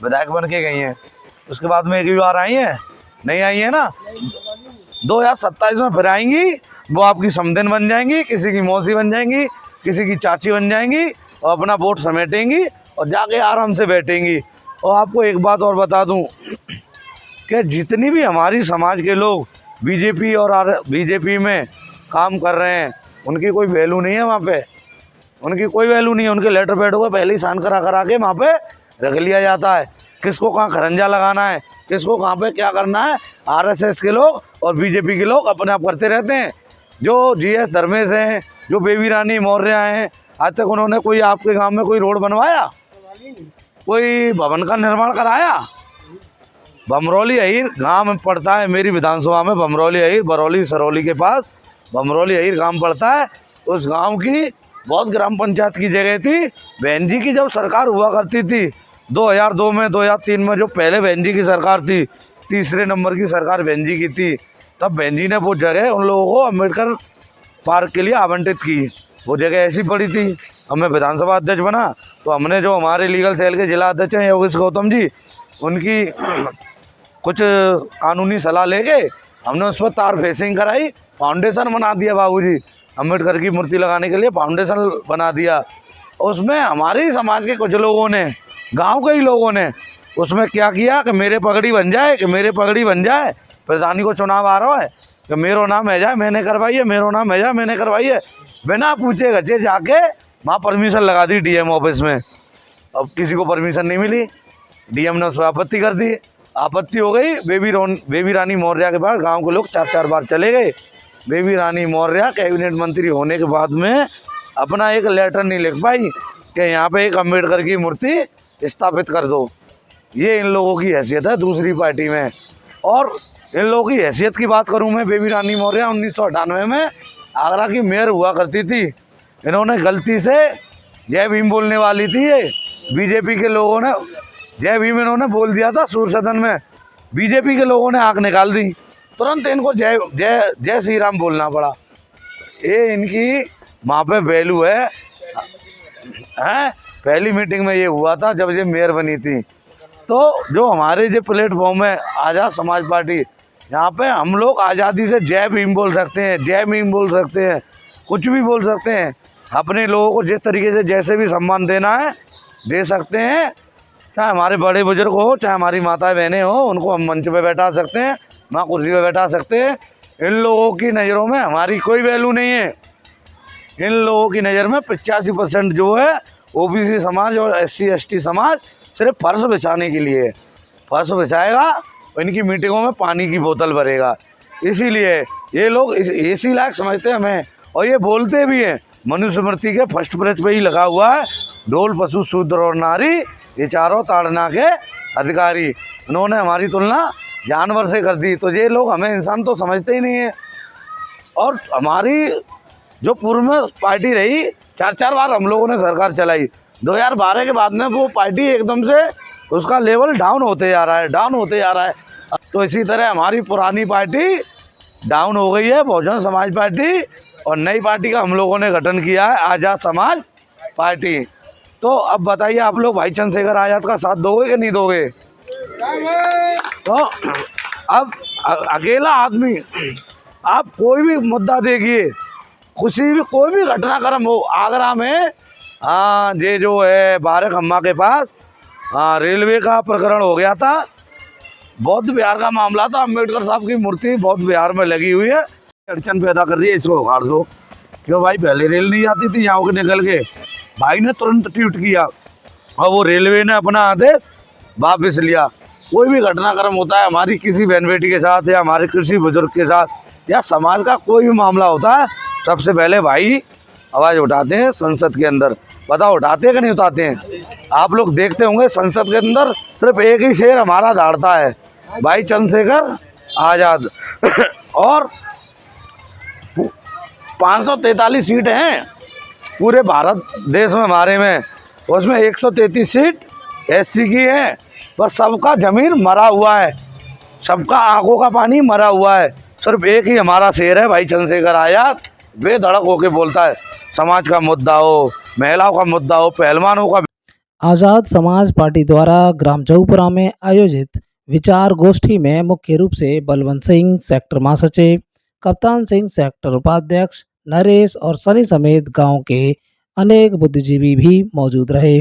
विधायक बन के गई हैं, उसके बाद में एक भी बार आई हैं? नहीं आई है ना। 2027 में फिर आएंगी, वो आपकी समधिन बन जाएंगी, किसी की मौसी बन जाएंगी, किसी की चाची बन जाएंगी और अपना वोट समेटेंगी और जाके आराम से बैठेंगी। और आपको एक बात और बता दूं कि जितनी भी हमारी समाज के लोग बीजेपी में काम कर रहे हैं, उनकी कोई वैल्यू नहीं है वहाँ पे, उनकी कोई वैल्यू नहीं है। उनके लेटर पैड को पहले ही साइन करा के वहाँ पे रख लिया जाता है, किसको कहाँ खरंजा लगाना है, किसको कहाँ पे क्या करना है। आरएसएस के लोग और बीजेपी के लोग अपने आप करते रहते हैं। जो जीएस धर्मेश हैं, जो बेबी रानी मौर्य हैं, आज तक उन्होंने कोई आपके गांव में कोई रोड बनवाया, कोई भवन का निर्माण कराया? बमरौली अहीर गांव में पड़ता है मेरी विधानसभा में, बमरौली अहीर, बरौली सरौली के पास बमरौली अहीर गांव पड़ता है। उस गांव की बहुत ग्राम पंचायत की जगह थी। बहन जी की जब सरकार हुआ करती थी 2002 में, 2003 में, जो पहले बहन जी की सरकार थी, तीसरे नंबर की सरकार बहन जी की थी, तब बहन जी ने वो जगह उन लोगों को अम्बेडकर पार्क के लिए आवंटित की। वो जगह ऐसी पड़ी थी। अब मैं विधानसभा अध्यक्ष बना तो हमने जो हमारे लीगल सेल के जिला अध्यक्ष हैं योगेश गौतम जी, उनकी कुछ कानूनी सलाह लेके हमने उस पर तार फेसिंग कराई, फाउंडेशन बना दिया। बाबूजी अम्बेडकर की मूर्ति लगाने के लिए फाउंडेशन बना दिया। उसमें हमारे समाज के कुछ लोगों ने, गांव के ही लोगों ने उसमें क्या किया कि मेरे पगड़ी बन जाए, कि मेरे पगड़ी बन जाए। प्रधानी को चुनाव आ रहा है कि मेरो नाम है जाए मैंने करवाई है, मेरो नाम है जाए मैंने करवाई है। बिना पूछे गजे जाके वहाँ परमिशन लगा दी डीएम ऑफिस में। अब किसी को परमिशन नहीं मिली, डीएम ने उस पर आपत्ति कर दी। आपत्ति हो गई, बेबी रानी मौर्य के पास गांव के लोग 4-4 बार चले गए। बेबी रानी मौर्य कैबिनेट मंत्री होने के बाद में अपना एक लेटर नहीं लिख पाई कि यहाँ पे एक अम्बेडकर की मूर्ति स्थापित कर दो। ये इन लोगों की हैसियत है दूसरी पार्टी में। और इन लोगों की हैसियत की बात करूँ मैं, बेबी रानी मौर्य 1998 में आगरा की मेयर हुआ करती थी। इन्होंने गलती से जय भीम बोलने वाली थी, ये बीजेपी के लोगों ने जय भीम इन्होंने बोल दिया था सूर सदन में, बीजेपी के लोगों ने आँख निकाल दी, तुरंत इनको जय जय जय श्री राम बोलना पड़ा। ये इनकी वहाँ पे वैल्यू है। पहली मीटिंग में ये हुआ था जब ये मेयर बनी थी। तो जो हमारे जो प्लेटफॉर्म है आज़ाद समाज पार्टी, यहाँ पे हम लोग आज़ादी से जय भीम बोल सकते हैं, जय भीम बोल सकते हैं, कुछ भी बोल सकते हैं। अपने लोगों को जिस तरीके से जैसे भी सम्मान देना है दे सकते हैं। चाहे हमारे बड़े बुजुर्ग हो, चाहे हमारी माताएं बहनें हो, उनको हम मंच पे बैठा सकते हैं, वहाँ कुर्सी पे बैठा सकते हैं। इन लोगों की नज़रों में हमारी कोई वैल्यू नहीं है। इन लोगों की नज़र में 85% जो है ओबीसी समाज और SC ST समाज सिर्फ फर्श बिछाने के लिए, फर्श बिछाएगा और इनकी मीटिंगों में पानी की बोतल भरेगा। इसीलिए ये लोग इसी लायक समझते हैं हमें, और ये बोलते भी हैं। मनुस्मृति के फर्स्ट पेज पे ही लगा हुआ है, ढोल पशु शूद्र और नारी ये चारों ताड़ना के अधिकारी। उन्होंने हमारी तुलना जानवर से कर दी। तो ये लोग हमें इंसान तो समझते ही नहीं है। और हमारी जो पूर्व में पार्टी रही, 4-4 बार हम लोगों ने सरकार चलाई। 2012 के बाद में वो पार्टी एकदम से उसका लेवल डाउन होते जा रहा है, डाउन होते जा रहा है। तो इसी तरह हमारी पुरानी पार्टी डाउन हो गई है, बहुजन समाज पार्टी, और नई पार्टी का हम लोगों ने गठन किया है आज़ाद समाज पार्टी। तो अब बताइए आप लोग भाई चंद्रशेखर आज़ाद का साथ दोगे कि नहीं दोगे? तो अब अकेला आदमी, आप कोई भी मुद्दा देखिए, कोई भी घटनाक्रम हो, आगरा में ये जो है बारह खम्मा के पास रेलवे का प्रकरण हो गया था, बौद्ध विहार का मामला था। अम्बेडकर साहब की मूर्ति बौद्ध विहार में लगी हुई है, अड़चन पैदा कर रही है, इसको उखाड़ दो। क्यों भाई, पहले रेल नहीं जाती थी यहाँ के निकल के, भाई ने तुरंत ट्वीट किया और वो रेलवे ने अपना आदेश वापस लिया। कोई भी घटनाक्रम होता है हमारी किसी बहन बेटी के साथ या हमारे किसी बुजुर्ग के साथ या समाज का कोई भी मामला होता है, सबसे पहले भाई आवाज़ उठाते हैं संसद के अंदर। बताओ उठाते हैं कि नहीं उठाते हैं? आप लोग देखते होंगे संसद के अंदर सिर्फ एक ही शेर हमारा दहाड़ता है, भाई चंद्रशेखर आज़ाद। और 543 सीट हैं पूरे भारत देश में हमारे में, उसमें 133 सीट SC की है। बस सबका ज़मीन मरा हुआ है, सबका आंखों का पानी मरा हुआ है। सिर्फ एक ही हमारा शेर है भाई चंद्रशेखर आज़ाद, बेधड़क होके बोलता है। समाज का मुद्दा हो, महिलाओं का मुद्दा हो, पहलवानों का आज़ाद समाज पार्टी द्वारा ग्राम जऊपुरा में आयोजित विचार गोष्ठी में मुख्य रूप से बलवंत सिंह सेक्टर महासचिव, कप्तान सिंह सेक्टर उपाध्यक्ष, नरेश और सनी समेत गांव के अनेक बुद्धिजीवी भी मौजूद रहे।